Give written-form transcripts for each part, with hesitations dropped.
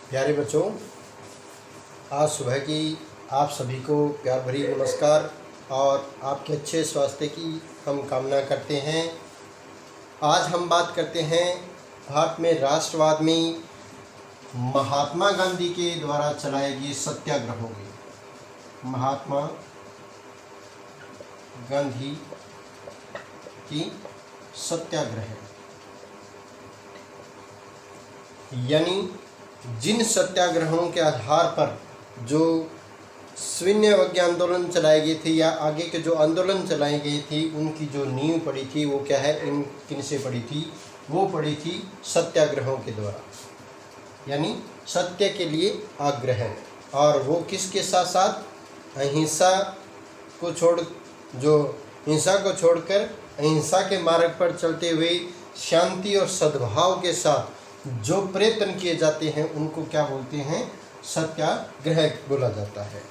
प्यारे बच्चों, आज सुबह की आप सभी को प्यार भरी नमस्कार और आपके अच्छे स्वास्थ्य की हम कामना करते हैं। आज हम बात करते हैं भारत में राष्ट्रवाद में महात्मा गांधी के द्वारा चलाए गए सत्याग्रहों की। महात्मा गांधी की सत्याग्रह यानी जिन सत्याग्रहों के आधार पर जो शून्य वज्ञ आंदोलन चलाए गए थे या आगे के जो आंदोलन चलाए गए थे उनकी जो नींव पड़ी थी वो क्या है, इन किन से पड़ी थी? वो पड़ी थी सत्याग्रहों के द्वारा, यानी सत्य के लिए आग्रह। और वो किसके साथ साथ हिंसा को छोड़कर अहिंसा के मार्ग पर चलते हुए शांति और सद्भाव के साथ जो प्रयत्न किए जाते हैं उनको क्या बोलते हैं? सत्याग्रह बोला जाता है।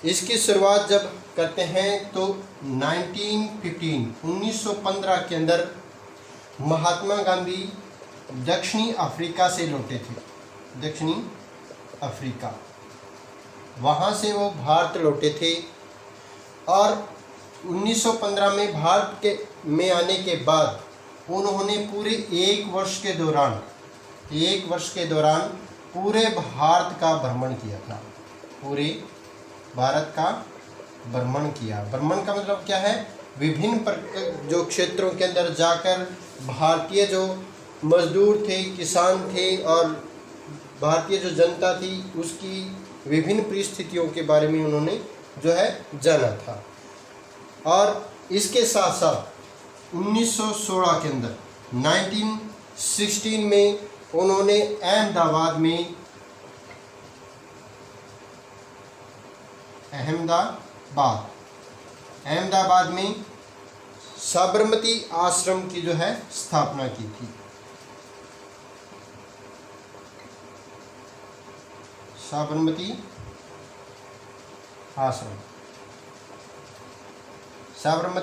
इसकी शुरुआत जब करते हैं तो 1915 के अंदर महात्मा गांधी दक्षिणी अफ्रीका से लौटे थे। दक्षिणी अफ्रीका, वहाँ से वो भारत लौटे थे और 1915 में भारत में आने के बाद उन्होंने पूरे एक वर्ष के दौरान पूरे भारत का भ्रमण किया था। पूरे भारत का भ्रमण किया। भ्रमण का मतलब क्या है? विभिन्न जो क्षेत्रों के अंदर जाकर भारतीय जो मजदूर थे, किसान थे और भारतीय जो जनता थी उसकी विभिन्न परिस्थितियों के बारे में उन्होंने जो है जाना था। और इसके साथ साथ 1916 के अंदर 1916 में उन्होंने अहमदाबाद में साबरमती आश्रम की जो है स्थापना की थी। साबरमती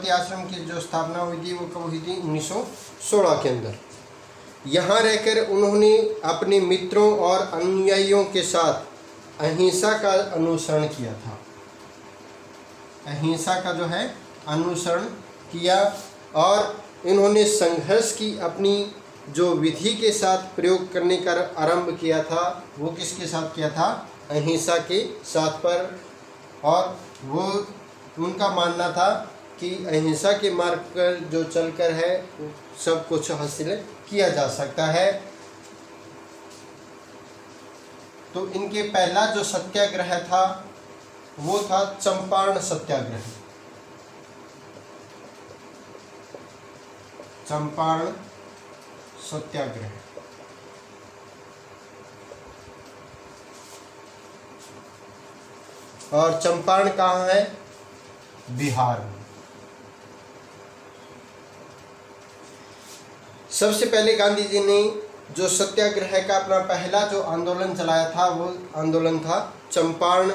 आश्रम की जो स्थापना हुई थी वो कब हुई थी? 1916 के अंदर। यहाँ रहकर उन्होंने अपने मित्रों और अनुयायियों के साथ अहिंसा का अनुसरण किया था। अहिंसा का जो है अनुसरण किया और इन्होंने संघर्ष की अपनी जो विधि के साथ प्रयोग करने का आरंभ किया था वो किसके साथ किया था? अहिंसा के साथ पर। और वो उनका मानना था कि अहिंसा के मार्ग पर जो चलकर है सब कुछ हासिल किया जा सकता है। तो इनके पहला जो सत्याग्रह था वो था चंपारण सत्याग्रह। चंपारण सत्याग्रह और चंपारण कहाँ है? बिहार में। सबसे पहले गांधी जी ने जो सत्याग्रह का अपना पहला जो आंदोलन चलाया था वो आंदोलन था चंपारण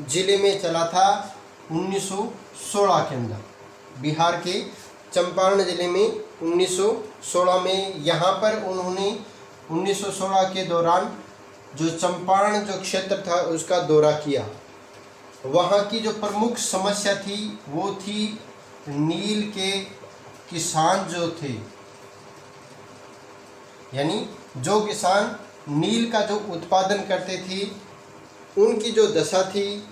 जिले में चला था 1916 के अंदर। बिहार के चंपारण जिले में 1916 में यहाँ पर उन्होंने 1916 के दौरान जो चंपारण जो क्षेत्र था उसका दौरा किया। वहाँ की जो प्रमुख समस्या थी वो थी नील के किसान जो थे, यानी जो किसान नील का जो उत्पादन करते थे उनकी जो दशा थी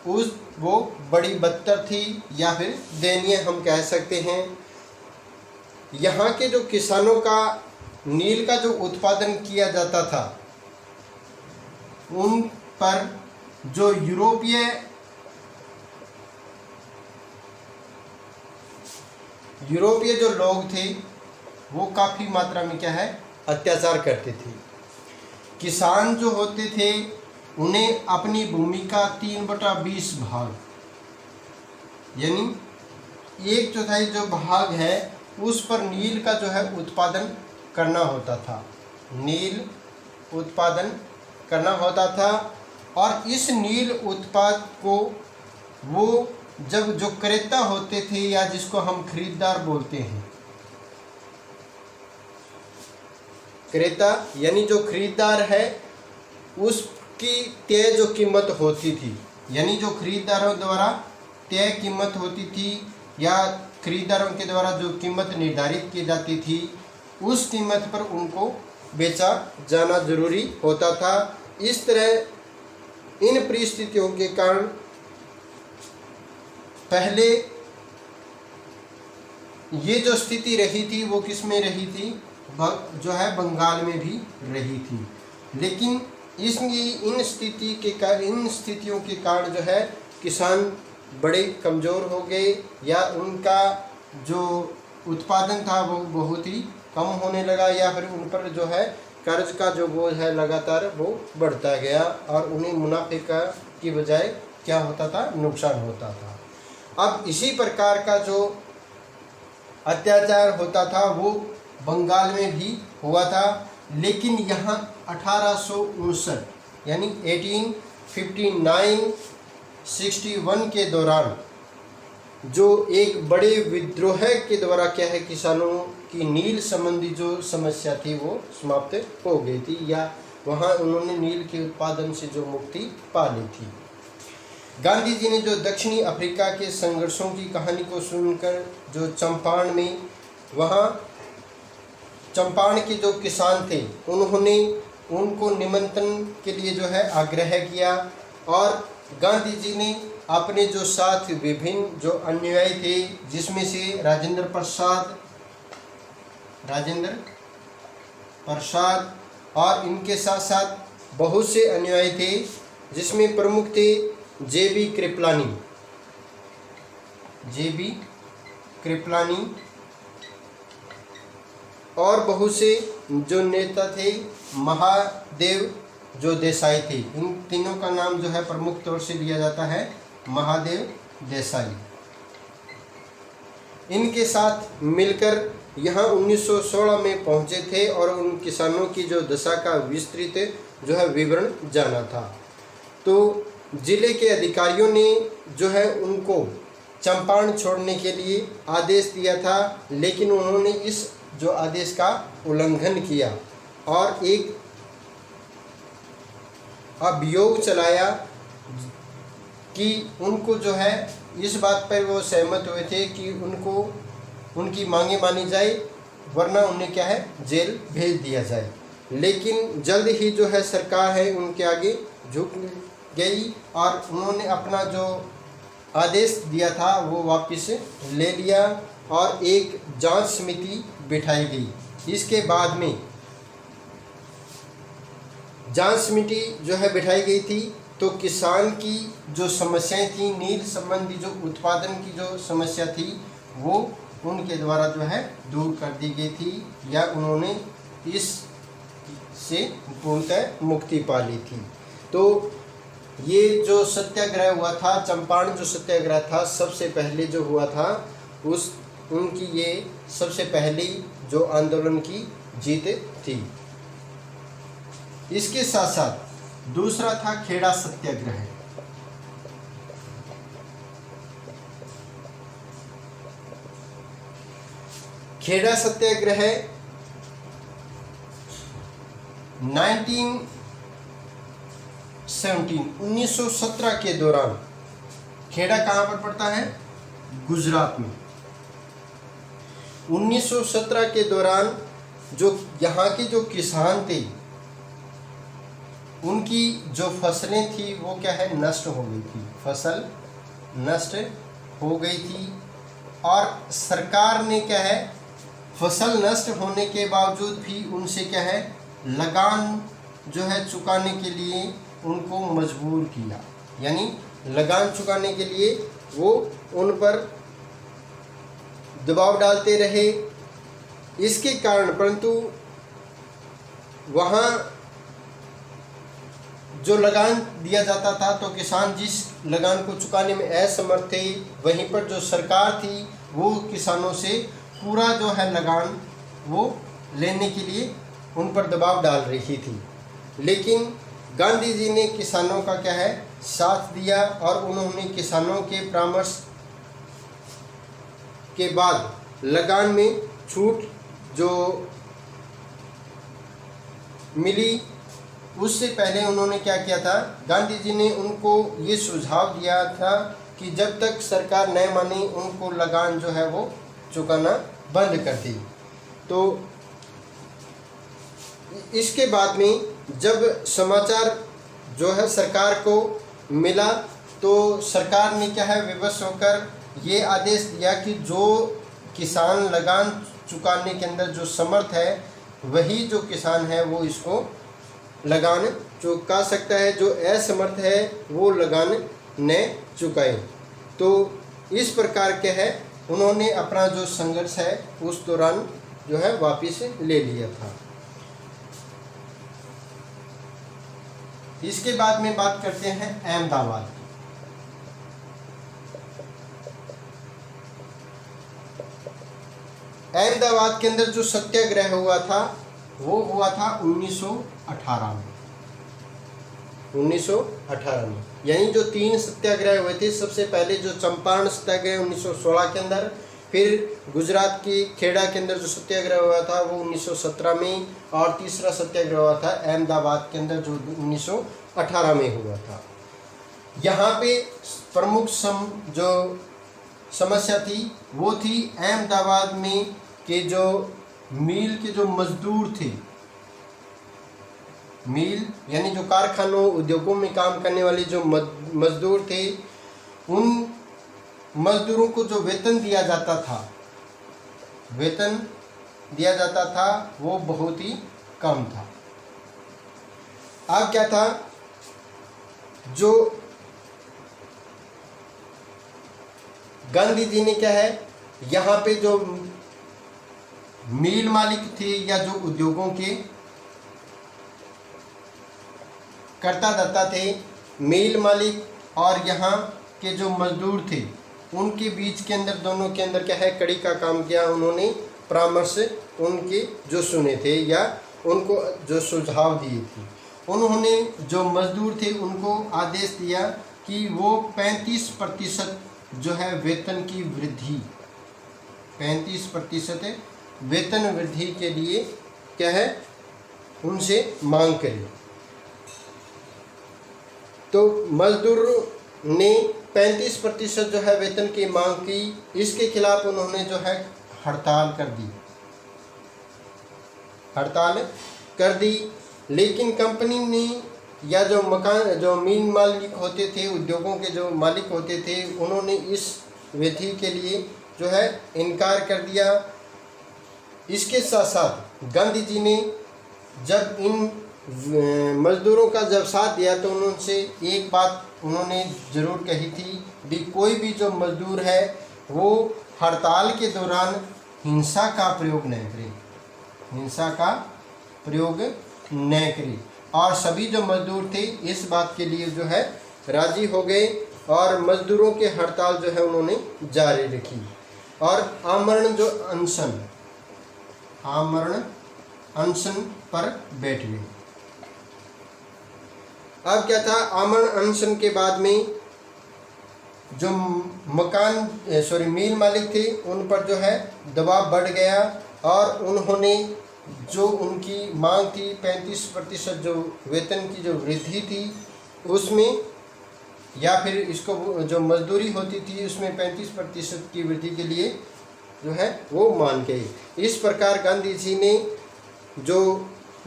वो बड़ी बदतर थी या फिर दयनीय हम कह सकते हैं। यहाँ के जो किसानों का नील का जो उत्पादन किया जाता था उन पर जो यूरोपीय जो लोग थे वो काफ़ी मात्रा में क्या है? अत्याचार करते थे। किसान जो होते थे उन्हें अपनी भूमि का 3/20 भाग यानी 1/4 जो भाग है उस पर नील का जो है उत्पादन करना होता था। नील उत्पादन करना होता था और इस नील उत्पाद को वो जब जो क्रेता होते थे या जिसको हम खरीदार बोलते हैं, क्रेता यानी जो खरीदार है उसकी तय जो कीमत होती थी, यानी जो खरीदारों द्वारा तय कीमत होती थी या खरीदारों के द्वारा जो कीमत निर्धारित की जाती थी, उस कीमत पर उनको बेचा जाना जरूरी होता था। इस तरह इन परिस्थितियों के कारण पहले ये जो स्थिति रही थी वो किस में रही थी, जो है बंगाल में भी रही थी। लेकिन इन स्थितियों के कारण जो है किसान बड़े कमज़ोर हो गए या उनका जो उत्पादन था वो बहुत ही कम होने लगा, या फिर उन पर जो है कर्ज का जो बोझ है लगातार वो बढ़ता गया और उन्हें मुनाफे की बजाय क्या होता था, नुकसान होता था। अब इसी प्रकार का जो अत्याचार होता था वो बंगाल में भी हुआ था, लेकिन यहाँ 1859 यानी 1859-61 के दौरान जो एक बड़े विद्रोह के द्वारा क्या है किसानों की नील संबंधी जो समस्या थी वो समाप्त हो गई थी, या वहाँ उन्होंने नील के उत्पादन से जो मुक्ति पा ली थी। गांधी जी ने जो दक्षिणी अफ्रीका के संघर्षों की कहानी को सुनकर जो चंपारण में वहाँ चंपारण के जो किसान थे उन्होंने उनको निमंत्रण के लिए जो है आग्रह किया, और गांधी जी ने अपने जो साथ विभिन्न जो अनुयायी थे, जिसमें से राजेंद्र प्रसाद और इनके साथ साथ बहुत से अनुयायी थे, जिसमें प्रमुख थे जे.बी. कृपलानी और बहुत से जो नेता थे, महादेव जो देसाई थे। इन तीनों का नाम जो है प्रमुख तौर से लिया जाता है महादेव देसाई। इनके साथ मिलकर यहाँ 1916 में पहुँचे थे और उन किसानों की जो दशा का विस्तृत जो है विवरण जाना था। तो जिले के अधिकारियों ने जो है उनको चंपारण छोड़ने के लिए आदेश दिया था, लेकिन उन्होंने इस जो आदेश का उल्लंघन किया और एक अभियोग चलाया कि उनको जो है इस बात पर वो सहमत हुए थे कि उनको उनकी मांगे मानी जाए, वरना उन्हें क्या है जेल भेज दिया जाए। लेकिन जल्द ही जो है सरकार है उनके आगे झुक गई और उन्होंने अपना जो आदेश दिया था वो वापस ले लिया और एक जांच समिति बिठाई गई। इसके बाद में जांच समिति जो है बिठाई गई थी, तो किसान की जो समस्याएं थी, नील संबंधी जो उत्पादन की जो समस्या थी वो उनके द्वारा जो है दूर कर दी गई थी, या उन्होंने इस से पूर्णतः मुक्ति पा ली थी। तो ये जो सत्याग्रह हुआ था, चंपारण जो सत्याग्रह था, सबसे पहले जो हुआ था उनकी ये सबसे पहली जो आंदोलन की जीत थी। इसके साथ साथ दूसरा था खेड़ा सत्याग्रह। खेड़ा सत्याग्रह 1917 के दौरान, खेड़ा कहाँ पर पड़ता है? गुजरात में। 1917 के दौरान जो यहाँ के जो किसान थे उनकी जो फसलें थी वो क्या है नष्ट हो गई थी, फसल नष्ट हो गई थी और सरकार ने क्या है फसल नष्ट होने के बावजूद भी उनसे क्या है लगान जो है चुकाने के लिए उनको मजबूर किया, यानी लगान चुकाने के लिए वो उन पर दबाव डालते रहे। इसके कारण परंतु वहाँ जो लगान दिया जाता था तो किसान जिस लगान को चुकाने में असमर्थ थे, वहीं पर जो सरकार थी वो किसानों से पूरा जो है लगान वो लेने के लिए उन पर दबाव डाल रही थी। लेकिन गांधी जी ने किसानों का क्या है साथ दिया और उन्होंने किसानों के परामर्श के बाद लगान में छूट जो मिली उससे पहले उन्होंने क्या किया था, गांधी जी ने उनको ये सुझाव दिया था कि जब तक सरकार न माने उनको लगान जो है वो चुकाना बंद कर दी। तो इसके बाद में जब समाचार जो है सरकार को मिला तो सरकार ने क्या है विवश होकर ये आदेश दिया कि जो किसान लगान चुकाने के अंदर जो समर्थ है वही जो किसान है वो इसको लगान चुका सकता है, जो असमर्थ है वो लगान न चुकाए। तो इस प्रकार के है उन्होंने अपना जो संघर्ष है उस दौरान जो है वापस ले लिया था। इसके बाद में बात करते हैं अहमदाबाद की। अहमदाबाद के अंदर जो सत्याग्रह हुआ था वो हुआ था 1918 में। 1918 में यानी जो 3 सत्याग्रह हुए थे, सबसे पहले जो चंपारण सत्याग्रह 1916 के अंदर, फिर गुजरात की खेड़ा के अंदर जो सत्याग्रह हुआ था वो 1917 में, और तीसरा सत्याग्रह हुआ था अहमदाबाद के अंदर जो 1918 में हुआ था। यहाँ पे प्रमुख जो समस्या थी वो थी अहमदाबाद में के जो मील के जो मजदूर थे, मील यानी जो कारखानों उद्योगों में काम करने वाले जो मजदूर थे, उन मजदूरों को जो वेतन दिया जाता था वो बहुत ही कम था। अब क्या था, जो गांधी जी ने क्या है यहाँ पे जो मील मालिक थे या जो उद्योगों के कर्ता धर्ता थे, मील मालिक और यहाँ के जो मजदूर थे, उनके बीच के अंदर दोनों के अंदर क्या है कड़ी का काम किया। उन्होंने परामर्श उनके जो सुने थे या उनको जो सुझाव दिए थे, उन्होंने जो मजदूर थे उनको आदेश दिया कि वो 35% जो है वेतन की वृद्धि, 35% वेतन वृद्धि के लिए क्या है उनसे मांग करें। तो मजदूर ने 35% जो है वेतन की मांग की। इसके खिलाफ उन्होंने जो है हड़ताल कर दी। लेकिन कंपनी ने या जो मील मालिक होते थे, उद्योगों के जो मालिक होते थे, उन्होंने इस विधि के लिए जो है इनकार कर दिया। इसके साथ साथ गांधी जी ने जब इन मजदूरों का जब साथ दिया तो उनसे एक बात उन्होंने ज़रूर कही थी कि कोई भी जो मजदूर है वो हड़ताल के दौरान हिंसा का प्रयोग न करे। और सभी जो मजदूर थे इस बात के लिए जो है राजी हो गए और मजदूरों के हड़ताल जो है उन्होंने जारी रखी और आमरण अनशन पर बैठ गए। अब क्या था, आमरण अनशन के बाद में जो मील मालिक थे उन पर जो है दबाव बढ़ गया और उन्होंने जो उनकी मांग थी 35% जो वेतन की जो वृद्धि थी उसमें, या फिर इसको जो मजदूरी होती थी उसमें 35% की वृद्धि के लिए जो है वो मान गए। इस प्रकार गांधी जी ने जो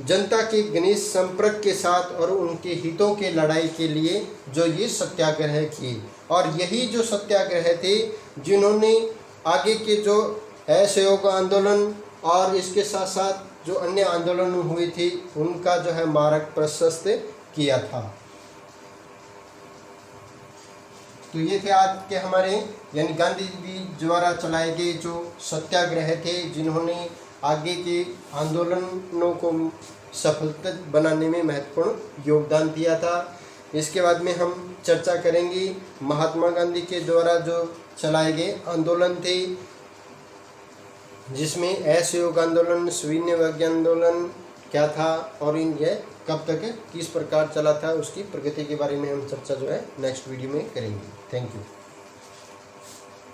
जनता के घनिष्ठ संपर्क के साथ और उनके हितों के लड़ाई के लिए जो ये सत्याग्रह किए, और यही जो सत्याग्रह थे जिन्होंने आगे के जो असहयोग आंदोलन और इसके साथ साथ जो अन्य आंदोलन हुए थे उनका जो है मार्ग प्रशस्त किया था। तो ये थे आज के हमारे यानी गांधी जी द्वारा चलाए गए जो सत्याग्रह थे, जिन्होंने आगे के आंदोलनों को सफलता बनाने में महत्वपूर्ण योगदान दिया था। इसके बाद में हम चर्चा करेंगे महात्मा गांधी के द्वारा जो चलाए गए आंदोलन थे, जिसमें असहयोग आंदोलन, सविनय अवज्ञा आंदोलन क्या था और यह कब तक किस प्रकार चला था, उसकी प्रगति के बारे में हम चर्चा जो है नेक्स्ट वीडियो में करेंगे। Thank you.